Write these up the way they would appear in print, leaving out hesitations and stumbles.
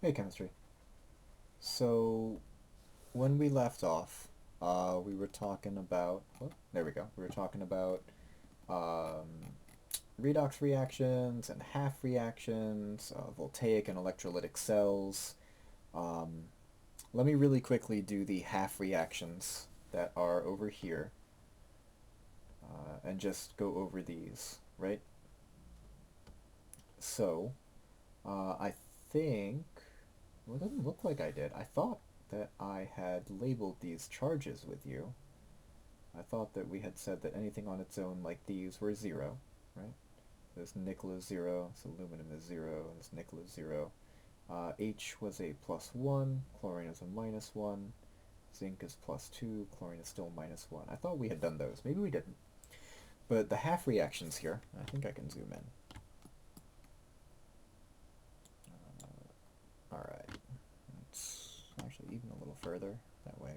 Hey, chemistry. So, when we left off, we were talking about. Oh, there we go. We were talking about um, redox reactions and half reactions, voltaic and electrolytic cells. Um, Let me really quickly do the half reactions that are over here, and just go over these, right? So, I think. Well, it doesn't look like I did. I thought that I had labeled these charges with you. I thought that we had said that anything on its own like these were zero, right? This nickel is zero, this aluminum is zero, and this nickel is zero. H was a plus one, chlorine is a minus one, zinc is plus two, chlorine is still minus one. I thought we had done those. Maybe we didn't. But the half reactions here, I think I can zoom in. Alright, let's actually even a little further. That way,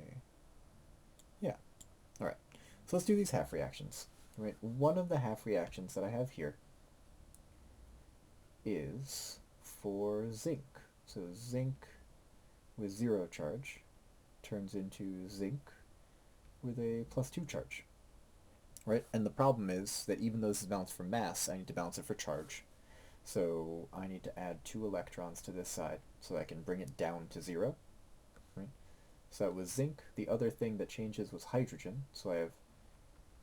yeah. Alright, so let's do these half reactions. Right, one of the half reactions that I have here is for zinc. So zinc with zero charge turns into zinc with a plus two charge. Right, and the problem is that even though this is balanced for mass, I need to balance it for charge. So I need to add two electrons to this side so I can bring it down to zero. Right? So that was zinc. The other thing that changes was hydrogen. So I have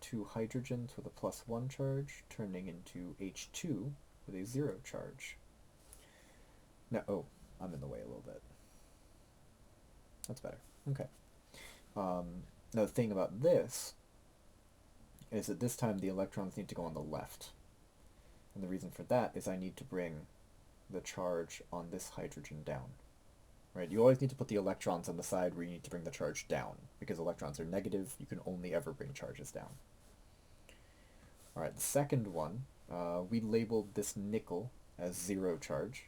two hydrogens with a plus one charge turning into H2 with a zero charge. Now, oh, I'm in the way a little bit. That's better. Okay. Now the thing about this is that this time the electrons need to go on the left. And the reason for that is I need to bring the charge on this hydrogen down. Right? You always need to put the electrons on the side where you need to bring the charge down. Because electrons are negative, you can only ever bring charges down. Alright, the second one, we labeled this nickel as zero charge.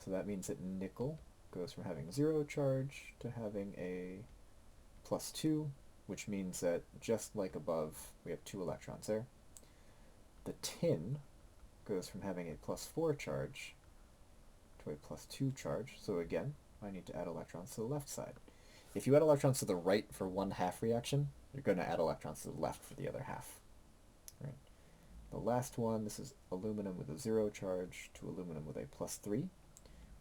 So that means that nickel goes from having zero charge to having a plus two, which means that just like above, we have two electrons there. The tin goes from having a plus four charge to a plus two charge. So again, I need to add electrons to the left side. If you add electrons to the right for one half reaction, you're going to add electrons to the left for the other half. Right? The last one, this is aluminum with a zero charge to aluminum with a plus three,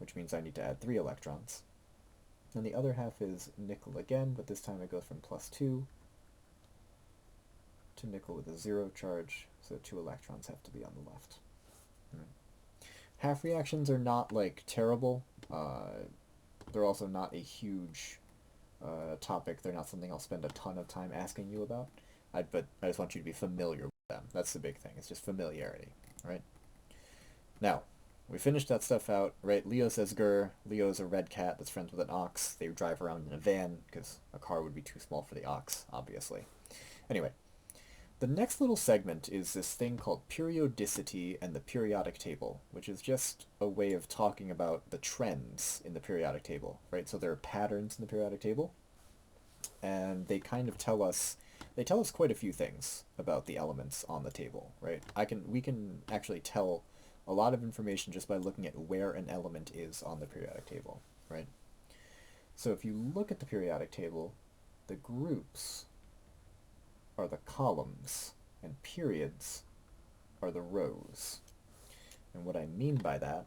which means I need to add three electrons. And the other half is nickel again, but this time it goes from plus two to nickel with a zero charge, so two electrons have to be on the left. Right. Half reactions are not like terrible. They're also not a huge topic. They're not something I'll spend a ton of time asking you about. But I just want you to be familiar with them. That's the big thing. It's just familiarity, right? Now, we finished that stuff out, right? Leo says grr. Leo's a red cat that's friends with an ox. They drive around in a van because a car would be too small for the ox, obviously. Anyway, the next little segment is this thing called periodicity and the periodic table, which is just a way of talking about the trends in the periodic table, right? So there are patterns in the periodic table, and they kind of tell us quite a few things about the elements on the table, right? We can actually tell a lot of information just by looking at where an element is on the periodic table, right? So if you look at the periodic table, the groups are the columns, and periods are the rows. And what I mean by that,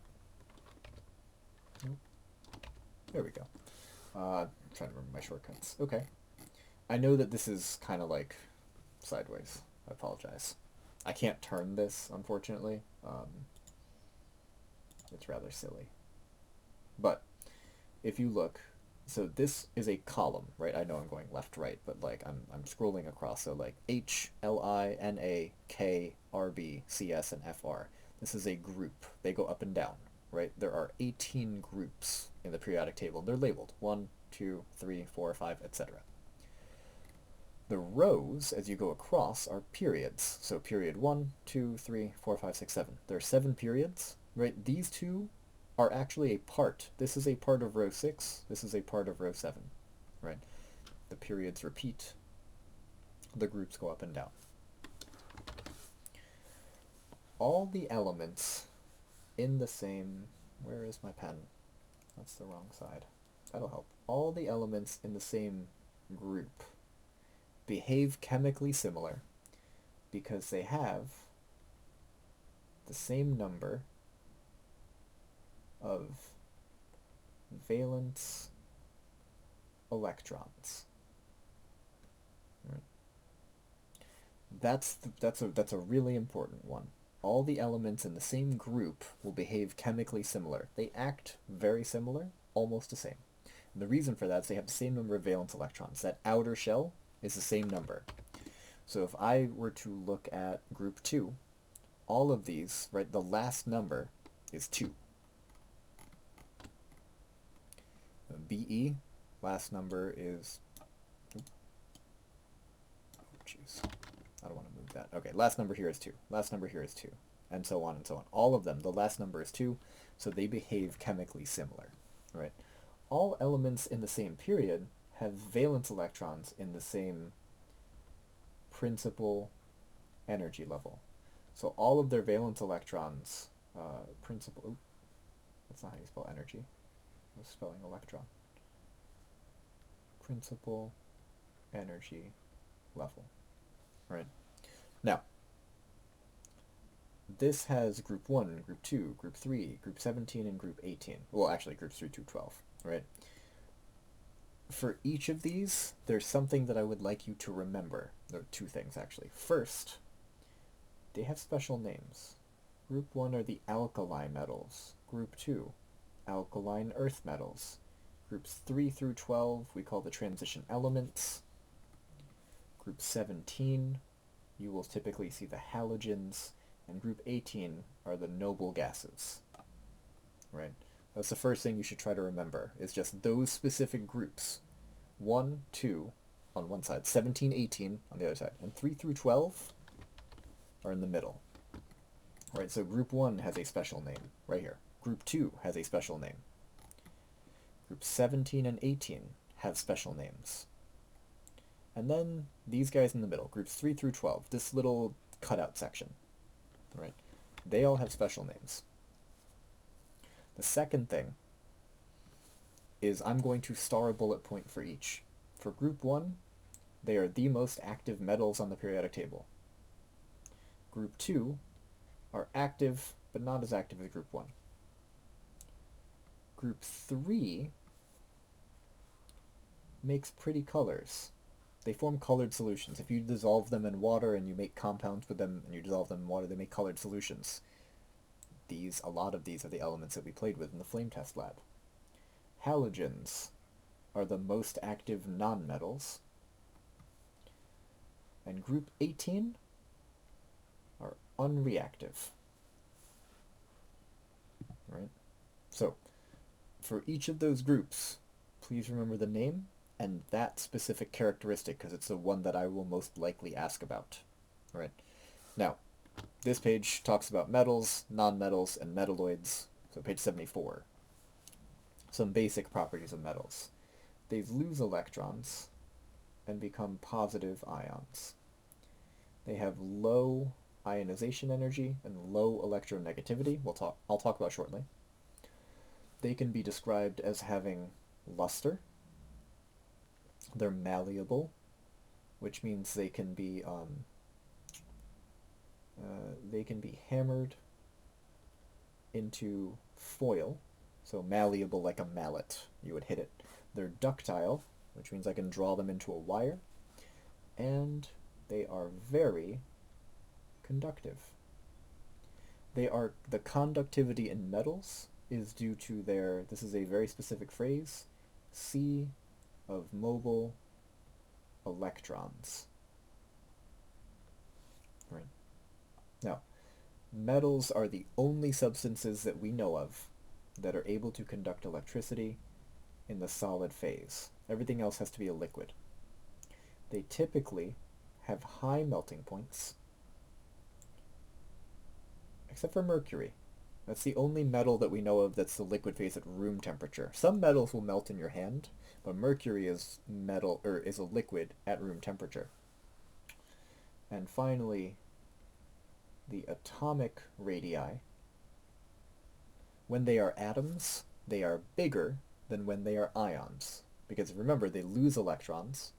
there we go. I'm trying to remember my shortcuts. Okay. I know that this is kind of like sideways. I apologize. I can't turn this, unfortunately. It's rather silly. But if you look, so this is a column, right? I know I'm going left, right, but like I'm scrolling across. So like H, L, I, N, A, K, R, B, C, S, and F, R. This is a group. They go up and down, right? There are 18 groups in the periodic table. They're labeled 1, 2, 3, 4, 5, etc. The rows, as you go across, are periods. So period 1, 2, 3, 4, 5, 6, 7. There are 7 periods, right? These two are actually a part. This is a part of row 6. This is a part of row 7, right? The periods repeat. The groups go up and down. All the elements in the same... Where is my pen? That's the wrong side. That'll help. All the elements in the same group behave chemically similar because they have the same number of valence electrons. Right. That's a really important one. All the elements in the same group will behave chemically similar. They act very similar, almost the same. And the reason for that is they have the same number of valence electrons. That outer shell is the same number. So if I were to look at group 2, all of these, right, the last number is 2. BE, last number is... Oh, jeez. I don't want to move that. Okay, last number here is 2. Last number here is 2. And so on and so on. All of them, the last number is 2, so they behave chemically similar. Right? All elements in the same period have valence electrons in the same principal energy level. So all of their valence electrons, principal... Ooh, that's not how you spell energy. I was spelling electron. Principal energy level. Right? Now, this has group 1, group 2, group 3, group 17, and group 18. Well, actually, groups 3 to 12, right? For each of these, there's something that I would like you to remember. There are 2 things, actually. First, they have special names. Group 1 are the alkali metals. Group 2, alkaline earth metals. Groups 3 through 12 we call the transition elements. Group 17, you will typically see the halogens, and group 18 are the noble gases. Right? That's the first thing you should try to remember, is just those specific groups. 1, 2 on one side, 17, 18 on the other side, and 3 through 12 are in the middle. Right, so group 1 has a special name, right here. Group 2 has a special name. Group 17 and 18 have special names. And then these guys in the middle, groups 3 through 12, this little cutout section, right? They all have special names. The second thing is I'm going to star a bullet point for each. For group 1, they are the most active metals on the periodic table. Group 2 are active, but not as active as group 1. Group 3 makes pretty colors. They form colored solutions. If you dissolve them in water and you make compounds with them and you dissolve them in water, they make colored solutions. A lot of these are the elements that we played with in the flame test lab. Halogens are the most active nonmetals. And group 18 are unreactive. Right? So, for each of those groups, please remember the name and that specific characteristic, because it's the one that I will most likely ask about. Right? Now, this page talks about metals, nonmetals, and metalloids. So page 74. Some basic properties of metals. They lose electrons and become positive ions. They have low ionization energy and low electronegativity. I'll talk about shortly. They can be described as having luster. They're malleable, which means they can be hammered into foil, so malleable like a mallet. You would hit it. They're ductile, which means I can draw them into a wire, and they are very conductive. The conductivity in metals is due to this is a very specific phrase, C of mobile electrons. Right. Now, metals are the only substances that we know of that are able to conduct electricity in the solid phase. Everything else has to be a liquid. They typically have high melting points, except for mercury. That's the only metal that we know of that's the liquid phase at room temperature. Some metals will melt in your hand, but mercury is is a liquid at room temperature. And finally, the atomic radii, when they are atoms, they are bigger than when they are ions. Because remember, they lose electrons,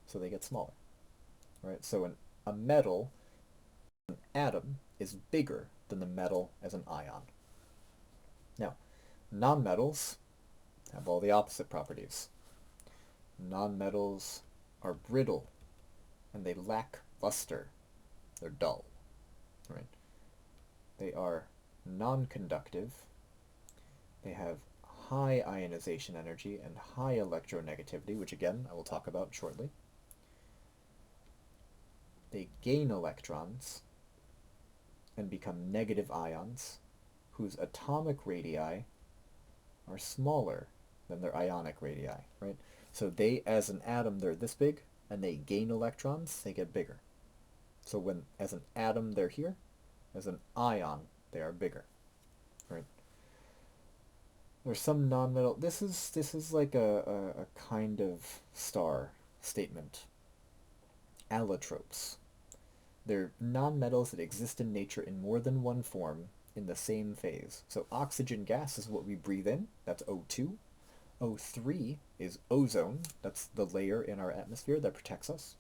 so they get smaller. Right? So a metal, an atom, is bigger than the metal as an ion. Now, nonmetals have all the opposite properties. Nonmetals are brittle, and they lack luster. They're dull. Right? They are non-conductive. They have high ionization energy and high electronegativity, which again I will talk about shortly. They gain electrons and become negative ions whose atomic radii are smaller than their ionic radii, right? So they, as an atom, they're this big, and they gain electrons, they get bigger. So when, as an atom, they're here, as an ion, they are bigger, right? There's some nonmetal. This is like a kind of star statement. Allotropes. They're nonmetals that exist in nature in more than one form in the same phase. So oxygen gas is what we breathe in. That's O2. O3 is ozone. That's the layer in our atmosphere that protects us.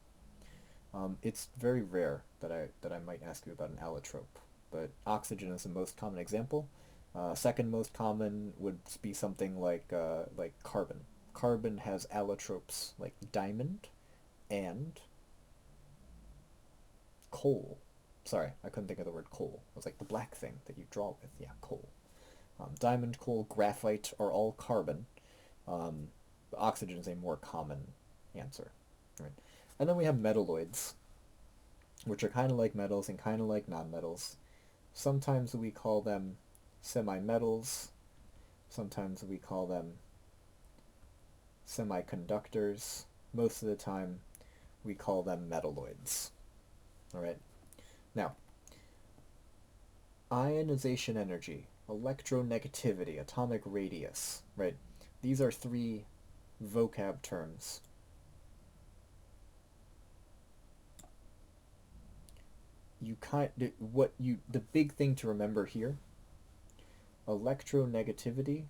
It's very rare that I might ask you about an allotrope, but oxygen is the most common example. Second most common would be something like carbon. Carbon has allotropes like diamond and coal. Sorry, I couldn't think of the word coal. It was like the black thing that you draw with. Yeah, coal. Diamond, coal, graphite are all carbon. Oxygen is a more common answer. Right? And then we have metalloids, which are kind of like metals and kind of like nonmetals. Sometimes we call them semi-metals. Sometimes we call them semiconductors. Most of the time we call them metalloids. All right. Now, ionization energy, electronegativity, atomic radius, right? These are three vocab terms. The big thing to remember here, electronegativity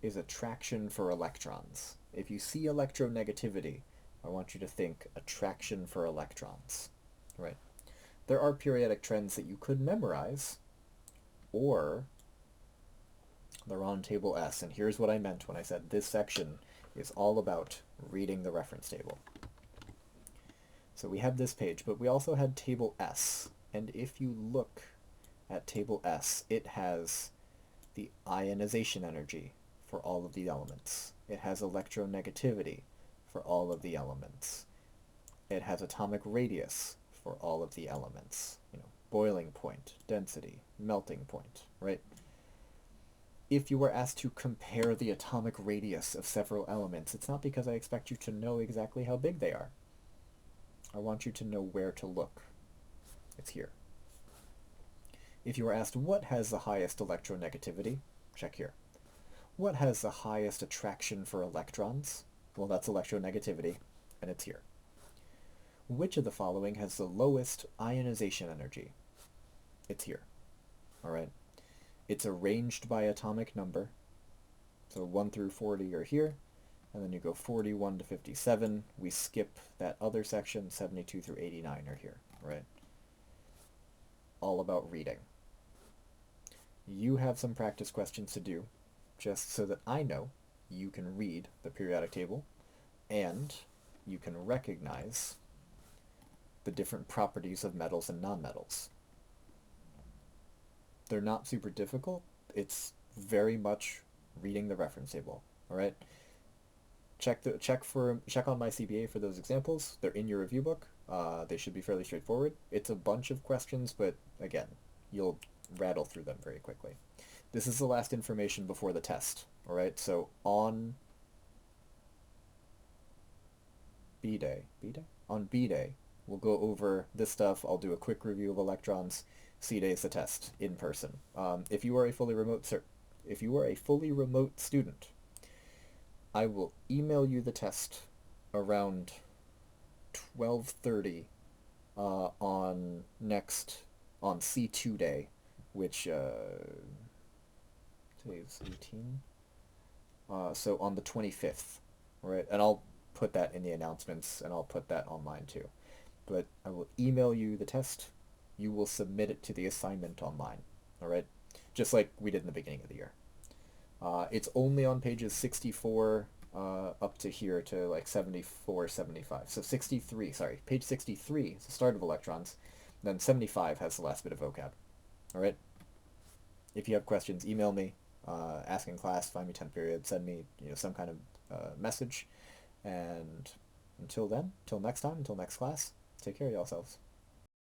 is attraction for electrons. If you see electronegativity, I want you to think attraction for electrons, right? There are periodic trends that you could memorize, or they're on table S, and here's what I meant when I said this section is all about reading the reference table. So we have this page, but we also had table S, and if you look at table S, it has the ionization energy for all of the elements. It has electronegativity for all of the elements. It has atomic radius for all of the elements. Boiling point, density, melting point, right? If you were asked to compare the atomic radius of several elements, it's not because I expect you to know exactly how big they are. I want you to know where to look. It's here. If you were asked what has the highest electronegativity, check here. What has the highest attraction for electrons? Well, that's electronegativity, and it's here. Which of the following has the lowest ionization energy? It's here. All right. It's arranged by atomic number. So 1 through 40 are here, and then you go 41 to 57. We skip that other section, 72 through 89 are here, right? All about reading. You have some practice questions to do, just so that I know you can read the periodic table, and you can recognize the different properties of metals and nonmetals. They're not super difficult. It's very much reading the reference table. All right. Check on my CBA for those examples. They're in your review book. They should be fairly straightforward. It's a bunch of questions, but again, you'll rattle through them very quickly. This is the last information before the test. All right. So on B day, we'll go over this stuff. I'll do a quick review of electrons. C day is the test in person. If you are a fully remote student, I will email you the test around 12:30 on C2 day, which Today's 18. So on the 25th, right? And I'll put that in the announcements, and I'll put that online too. But I will email you the test. You will submit it to the assignment online, all right? Just like we did in the beginning of the year. It's only on pages 64 up to here to like 74, 75. So 63, sorry, page 63 is the start of electrons. Then 75 has the last bit of vocab. All right? If you have questions, email me, ask in class, find me 10th period, send me some kind of message. And until then, till next time, until next class, take care of yourselves.